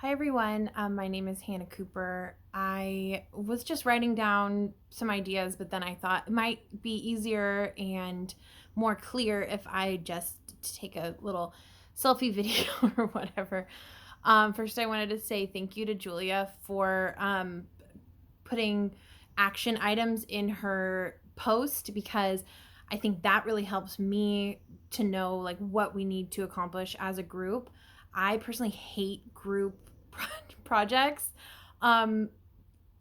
Hi everyone, my name is Hannah Cooper. I was just writing down some ideas, but then I thought it might be easier and more clear if I just take a little selfie video or whatever. First, I wanted to say thank you to Julia for putting action items in her post because I think that really helps me to know like what we need to accomplish as a group. I personally hate group projects. Um,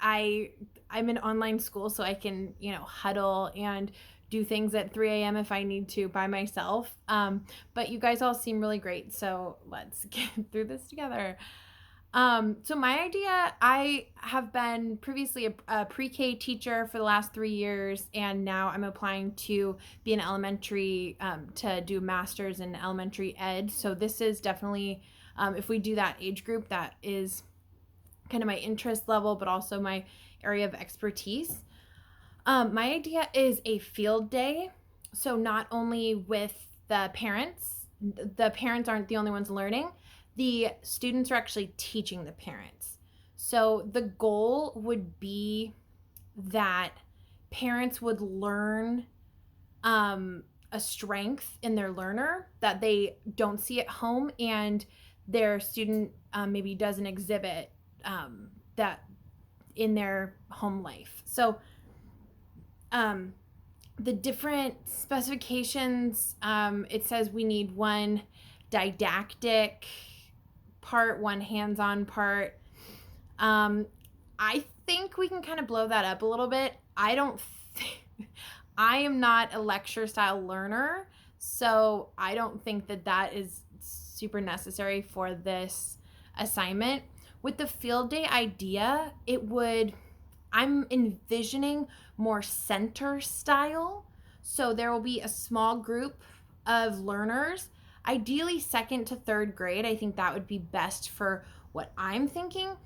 I I'm in online school, so I can huddle and do things at 3 a.m. if I need to by myself. But you guys all seem really great, so let's get through this together. So my idea, I have been previously a pre-K teacher for the last 3 years, and now I'm applying to be an elementary to do a master's in elementary ed. So this is definitely, if we do that age group, that is kind of my interest level, but also my area of expertise. My idea is a field day. So not only with the parents aren't the only ones learning, the students are actually teaching the parents. So the goal would be that parents would learn a strength in their learner that they don't see at home, and their student maybe doesn't exhibit that in their home life. So um, the different specifications, it says we need one didactic part, one hands-on part. um, I think we can kind of blow that up a little bit. I don't I am not a lecture style learner, so I don't think that is super necessary for this assignment. With the field day idea, I'm envisioning more center style. So there will be a small group of learners, ideally second to third grade. I think that would be best for what I'm thinking.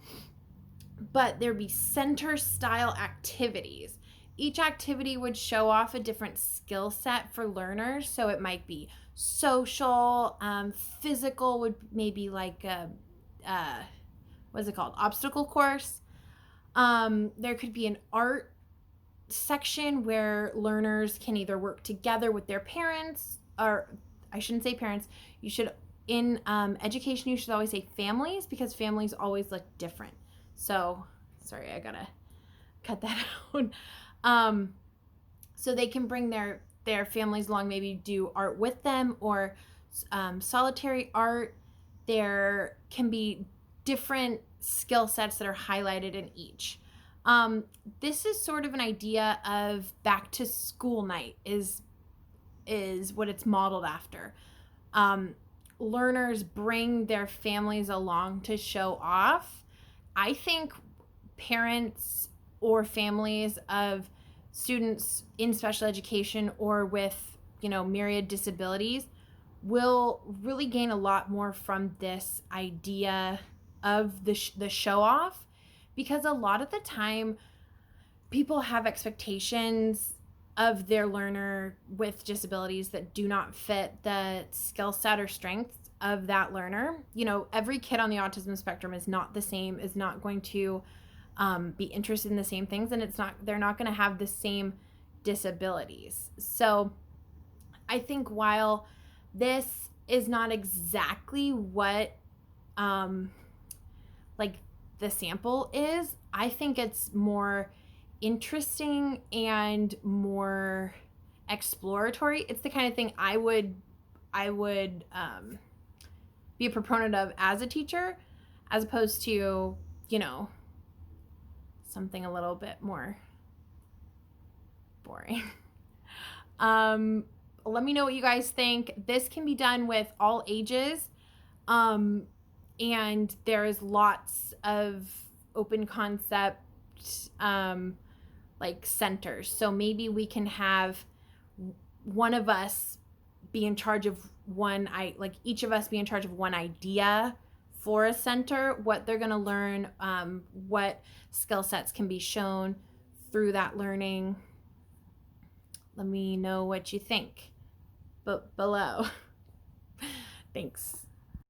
But there'd be center style activities. Each activity would show off a different skill set for learners. So it might be social, physical would maybe like what is it called? Obstacle course. There could be an art section where learners can either work together with their parents, or I shouldn't say parents. You should, in education, you should always say families, because families always look different. So, sorry, I gotta cut that out. So they can bring their families along, maybe do art with them, or solitary art. There can be different skill sets that are highlighted in each. This is sort of an idea of back to school night is what it's modeled after. Learners bring their families along to show off. I think parents or families of students in special education or with myriad disabilities will really gain a lot more from this idea of the show off, because a lot of the time people have expectations of their learner with disabilities that do not fit the skill set or strengths of that learner. Every kid on the autism spectrum is not the same, is not going to be interested in the same things, and they're not going to have the same disabilities. So I think while this is not exactly what like the sample is, I think it's more interesting and more exploratory. It's the kind of thing I would be a proponent of as a teacher, as opposed to something a little bit more boring. um, Let me know what you guys think. This can be done with all ages. And there is lots of open concept like centers. So maybe we can have one of us be in charge of each of us be in charge of one idea for a center, what they're going to learn, what skill sets can be shown through that learning. Let me know what you think below. Thanks.